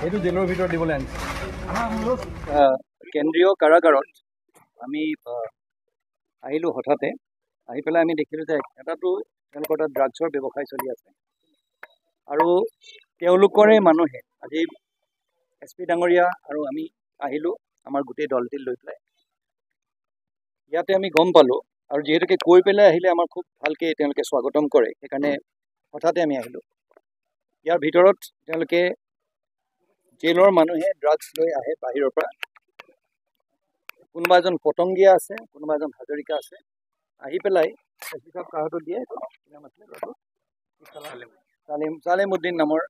এইটো জেলৰ ভিতৰত দিবলৈ আনিছে কেন্দ্ৰীয় কাৰাগাৰত আমি আহিলোঁ হঠাতে আহি পেলাই আমি দেখিলোঁ যে এটাতো তেওঁলোকৰ তাত ড্ৰাগছৰ ব্যৱসায় চলি আছে আৰু তেওঁলোকৰে মানুহে আজি SP ডাঙৰীয়া আৰু আমি আহিলোঁ আমাৰ গোটেই দলটি লৈ পেলাই ইয়াতে আমি গম পালোঁ আৰু যিহেতুকে কৈ পেলাই আহিলে আমাৰ খুব ভালকৈ তেওঁলোকে স্বাগতম কৰে সেইকাৰণে হঠাতে আমি আহিলোঁ ইয়াৰ ভিতৰত তেওঁলোকে জেলৰ মানুহে ড্ৰাগছ লৈ আহে বাহিৰৰ পৰা কোনোবা এজন পটংগীয়া আছে কোনোবা এজন হাজৰিকা আছে আহি পেলাই কাহটো দিয়ে চালেমুদ্দিন নামৰ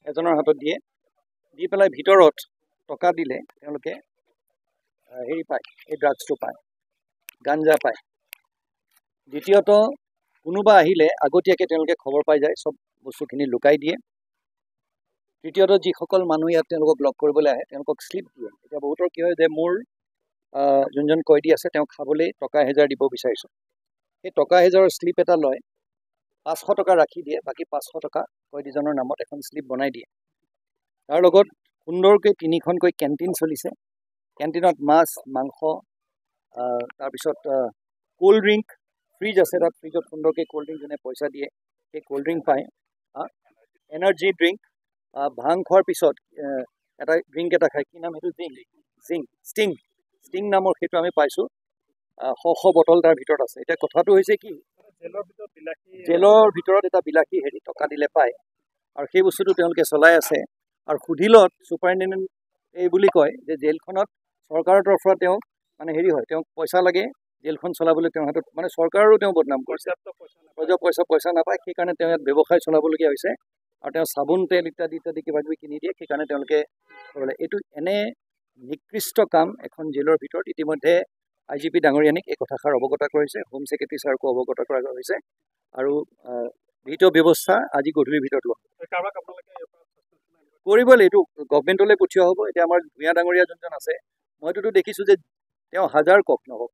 এজনৰ হাতত দিয়ে দি পেলাই ভিতৰত টকা দিলে তেওঁলোকে হেৰি পায় এই ড্ৰাগছটো পায় গাঞ্জা পায় দ্বিতীয়ত কোনোবা আহিলে আগতীয়াকৈ তেওঁলোকে খবৰ পাই যায় চব বস্তুখিনি লুকাই দিয়ে তৃতীয়ত যিসকল মানুহ ইয়াত তেওঁলোকক লগ কৰিবলৈ আহে তেওঁলোকক শ্লিপ দিয়ে এতিয়া বহুতৰ কি হয় যে মোৰ যোনজন কয়দী আছে তেওঁ খাবলৈ টকা 1000 দিব বিচাৰিছোঁ সেই টকা 1000ৰ শ্লিপ এটা লয় 500 টকা ৰাখি দিয়ে বাকী 500 টকা কয়দীজনৰ নামত এখন শ্লিপ বনাই দিয়ে তাৰ লগত সুন্দৰকৈ 3খনকৈ কেণ্টিন চলিছে কেণ্টিনত মাছ মাংস তাৰপিছত কোল্ড ড্ৰিংক ফ্ৰিজ আছে তাত ফ্ৰিজত সুন্দৰকৈ কোল্ড ড্ৰিংক যোনে পইচা দিয়ে সেই কোল্ড ড্ৰিংক পায় এনাৰ্জি ড্ৰিংক ভাং খোৱাৰ পিছত এটা ড্ৰিংক এটা খায় কি নাম সেইটো ষ্টিং নামৰ সেইটো আমি পাইছোঁ 100 বটল তাৰ ভিতৰত আছে এতিয়া কথাটো হৈছে কি জেলৰ ভিতৰত এটা বিলাসী হেৰি টকা দিলে পায় আৰু সেই বস্তুটো তেওঁলোকে চলাই আছে আৰু সুধিলত ছুপাৰিণ্টেণ্ডেণ্ট এই বুলি কয় যে জেলখনত চৰকাৰৰ তৰফৰ পৰা তেওঁ মানে হেৰি হয় তেওঁক পইচা লাগে জেলখন চলাবলৈ তেওঁৰ হাতত মানে চৰকাৰৰো তেওঁ বদনাম কৰিছে পইচা নাপায় সেইকাৰণে তেওঁ ইয়াত ব্যৱসায় চলাবলগীয়া হৈছে আৰু তেওঁ চাবোন তেল ইত্যাদি কিবা কিবি কিনি দিয়ে সেইকাৰণে তেওঁলোকে এইটো এনে নিকৃষ্ট কাম এখন জেলৰ ভিতৰত ইতিমধ্যে IGP ডাঙৰীয়ানীক এই কথাষাৰ অৱগত কৰিছে হোম ছেক্ৰেটাৰী ছাৰকো অৱগত কৰা হৈছে আৰু বিহিত ব্যৱস্থা আজি গধূলিৰ ভিতৰত লোৱা কৰিব লাগিব এইটো গভৰ্ণমেণ্টলৈ পঠিওৱা হ'ব এতিয়া আমাৰ ভূঞা ডাঙৰীয়া যোনজন আছে মইতো দেখিছোঁ যে তেওঁ হাজাৰ কওক নহওক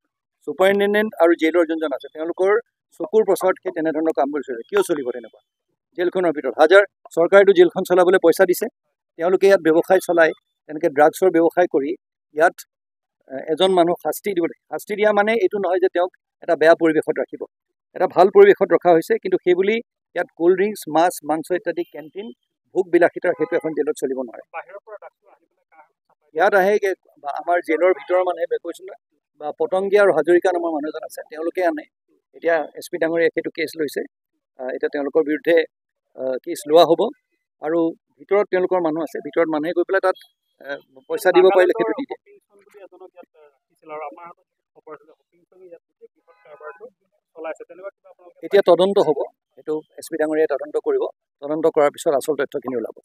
ছুপাৰিণ্টেণ্ডেণ্ট আৰু জেলৰ যোনজন আছে তেওঁলোকৰ চকুৰ প্ৰচাৰতকৈ তেনেধৰণৰ কাম কৰি চলিছে কিয় চলিব তেনেকুৱা জেলখনৰ ভিতৰত হাজাৰ চৰকাৰেতো জেলখন চলাবলৈ পইচা দিছে তেওঁলোকে ইয়াত ব্যৱসায় চলাই তেনেকৈ ড্ৰাগছৰ ব্যৱসায় কৰি ইয়াত এজন মানুহ শাস্তি দিয়া মানে এইটো নহয় যে তেওঁক এটা বেয়া পৰিৱেশত ৰাখিব এটা ভাল পৰিৱেশত ৰখা হৈছে কিন্তু সেইবুলি ইয়াত কোল্ড ড্ৰিংকছ মাছ মাংস ইত্যাদি কেণ্টিন ভোগ বিলাসিতাৰ সেইটো এখন জেলত চলিব নোৱাৰে ইয়াত আহে আমাৰ জেলৰ ভিতৰৰ মানুহে কৈছোঁ না বা পটংগীয়া আৰু হাজৰিকা নামৰ মানুহ এজন আছে তেওঁলোকে আনে এতিয়া SP ডাঙৰীয়াই সেইটো কেছ লৈছে এতিয়া তেওঁলোকৰ বিৰুদ্ধে কেছ লোৱা হ'ব আৰু ভিতৰত তেওঁলোকৰ মানুহ আছে ভিতৰত মানুহে গৈ পেলাই তাত পইচা দিব পাৰিলে সেইটো দি দিয়ে এতিয়া তদন্ত হ'ব সেইটো SP ডাঙৰীয়াই তদন্ত কৰিব তদন্ত কৰাৰ পিছত আচল তথ্যখিনি ওলাব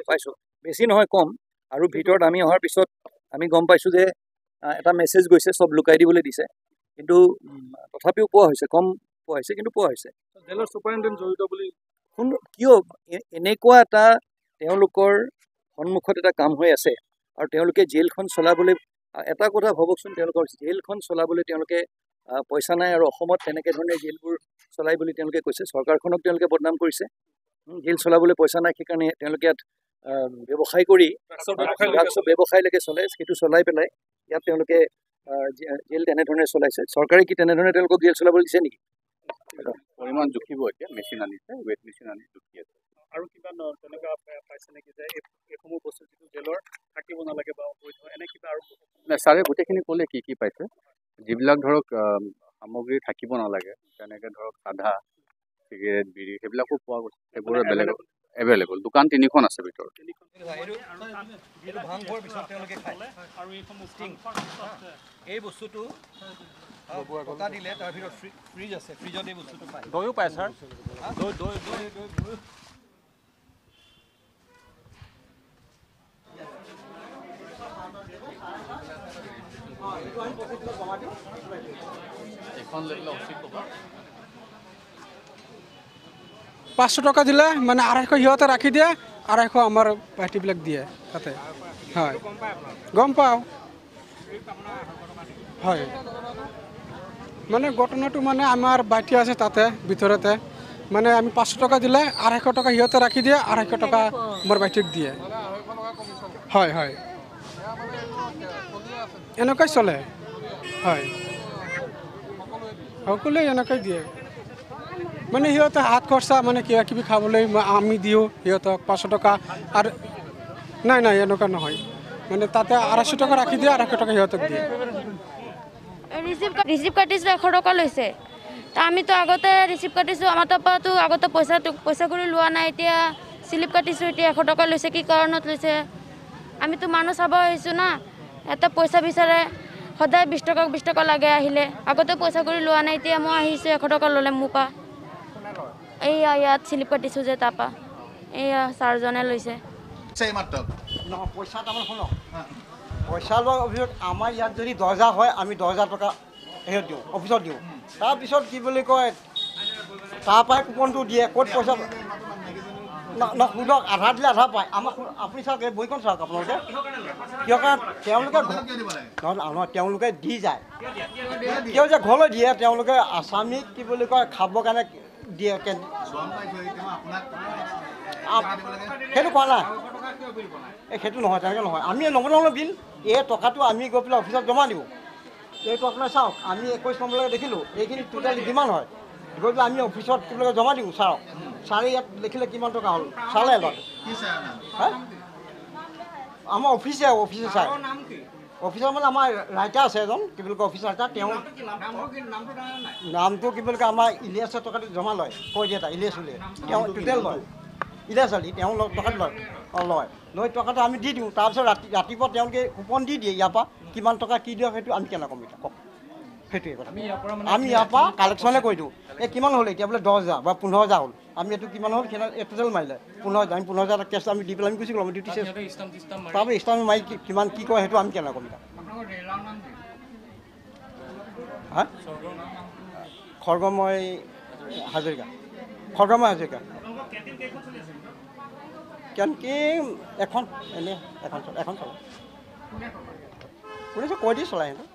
পাইছোঁ বেছি নহয় কম আৰু ভিতৰত আমি অহাৰ পিছত আমি গম পাইছোঁ যে এটা মেছেজ গৈছে চব লুকাই দিবলৈ দিছে কিন্তু তথাপিও পোৱা হৈছে কম পোৱা হৈছে কিন্তু পোৱা হৈছে জেলৰ ছুপাৰিণ্টেণ্ডেণ্ট জড়িত বুলি কিয় এনেকুৱা এটা তেওঁলোকৰ সন্মুখত এটা কাম হৈ আছে আৰু তেওঁলোকে জেলখন চলাবলৈ এটা কথা ভাবকচোন তেওঁলোকৰ জেলখন চলাবলৈ তেওঁলোকে পইচা নাই আৰু অসমত তেনেকৈ ধৰণে জেলবোৰ চলাই বুলি তেওঁলোকে কৈছে চৰকাৰখনক তেওঁলোকে বদনাম কৰিছে জেল চলাবলৈ পইচা নাই সেইকাৰণে তেওঁলোকে ইয়াত ব্যৱসায় কৰি ড্ৰাগছৰ ব্যৱসায়লৈকে চলাই সেইটো চলাই পেলাই ইয়াত তেওঁলোকে জেল তেনেধৰণে চলাইছে চৰকাৰে কি তেনেধৰণে তেওঁলোকক জেল চলাবলৈ দিছে নেকি পৰিমাণ জুখিব এতিয়া মেচিন আনিছে ৱেট মেচিন আনি জুখি আছে আৰু কিবা তেনেকুৱা পাইছে নেকি যে এইসমূহ বস্তু যিটো জেলৰ থাকিব নালাগে বা অবৈধ এনে কিবা আৰু ছাৰে গোটেইখিনি ক'লে কি পাইছে যিবিলাক ধৰক সামগ্ৰী থাকিব নালাগে তেনেকৈ ধৰক চাধা চিগাৰেট বিড়ি সেইবিলাকো পোৱা গৈছে সেইবোৰে বেলেগ এভেইলেবল দোকান 3খন আছে ভিতৰত এই বস্তুটো টকা দিলে তাৰ ভিতৰত ফ্ৰিজ আছে ফ্ৰিজত এই বস্তুটো পায় দৈও পায় ছাৰ দৈ এখন লৈলে উচিত হ'ব 500 টকা দিলে মানে 250 সিহঁতে ৰাখি দিয়ে 250 আমাৰ পাৰ্টিবিলাক দিয়ে তাতে হয় গম পাওঁ হয় মানে ঘটনাটো মানে আমাৰ বাইটি আছে তাতে ভিতৰতে মানে আমি 500 টকা দিলে 250 টকা সিহঁতে ৰাখি দিয়ে 250 টকা মোৰ বাইটিক দিয়ে হয় হয় এনেকৈ চলে হয় সকলোৱে এনেকৈ দিয়ে মানে সিহঁতে হাত খৰচা মানে কিবা কিবি খাবলৈ আমি দিওঁ সিহঁতক 500 টকা আৰু নাই নাই এনেকুৱা নহয় মানে তাতে 250 টকা ৰাখি দিয়ে 250 টকা সিহঁতক দিয়ে ৰিচিপ্ট কাটিছোঁ 100 টকা লৈছে তা আমিতো আগতে ৰিচিপ্ট কাটিছোঁ আমাৰ তাৰপৰাতো আগতে পইচা কৰি লোৱা নাই এতিয়া স্লিপ কাটিছোঁ এতিয়া 100 টকা লৈছে কি কাৰণত লৈছে আমিতো মানুহ চাব আহিছোঁ না এটা পইচা বিচাৰে সদায় 20 টকা লাগে আহিলে আগতে পইচা কৰি লোৱা নাই এতিয়া মই আহিছোঁ 100 টকা ল'লে মোৰ পৰা এইয়া ইয়াত স্লিপ কাটিছোঁ যে তাৰপৰা এইয়া ছাৰজনে লৈছে নহয় পইচা তাৰমানে শুনক পইচা লোৱা অভিযোগ আমাৰ ইয়াত যদি 10,000 হয় আমি 10,000 টকা হেৰিত দিওঁ অফিচত দিওঁ তাৰপিছত কি বুলি কয় তাৰপৰাই কুপনটো দিয়ে ক'ত পইচা সুধক আধা দিলে আধা পায় আমাক আপুনি চাওক এই বহিখন চাওক আপোনালোকে কিয় কাৰণ তেওঁলোকে দি যায় কিয় যে ঘৰলৈ দিয়ে তেওঁলোকে আছামীক কি বুলি কয় খাবৰ কাৰণে দিয়ে সেইটো কোৱা নাই এই সেইটো নহয় তেনেকৈ নহয় আমি নবনাওঁ বিল এই টকাটো আমি গৈ পেলাই অফিচত জমা দিওঁ এইটো আপোনাৰ চাওক আমি 21 নম্বৰলৈকে দেখিলোঁ এইখিনি টোটেলি কিমান হয় গৈ পেলাই আমি অফিচত কি বুলি কয় জমা দিওঁ ছাৰক ছাৰে ইয়াত লিখিলে কিমান টকা হ'ল চালে লয় আমাৰ অফিচে চাই অফিচাৰ মানে আমাৰ ৰাইটাৰ আছে এজন কি বুলি কয় অফিচাৰ এটা তেওঁ নামটো কি বুলি কয় আমাৰ ইলিয়াছে টকাটো জমা লয় কৈ দিয়ে এটা ইলিয়াছ উলিয়াই তেওঁ টোটেল লয় ইলিয়াছ আলি তেওঁ টকাটো লয় লৈ টকাটো আমি দি দিওঁ তাৰপিছত ৰাতিপুৱা তেওঁলোকে কুপন দি দিয়ে ইয়াৰ পৰা কিমান টকা কি দিয়ক সেইটো আমি কেনেকৈ কম এতিয়া কওক সেইটোৱে কথা আমি ইয়াৰ পৰা কালেকশ্যনে কৰি দিওঁ এই কিমান হ'ল এতিয়া বোলে 10,000 বা 15,000 হ'ল আমি এইটো কিমান হ'ল সেই টোটেল মাৰিলে 15,000 আমি 15,000 কেছ আমি দি পেলাই আমি গুচি গ'লোঁ ডিউটি চেছ তাৰপৰা ষ্টাম্প মাৰি কিমান কি কয় সেইটো আমি কেনেকৈ কম এতিয়া হা খড়গময় হাজৰিকা কেনটিন এখন এনেই এখন চলে কোনে কৈ দি চলাই সেইটো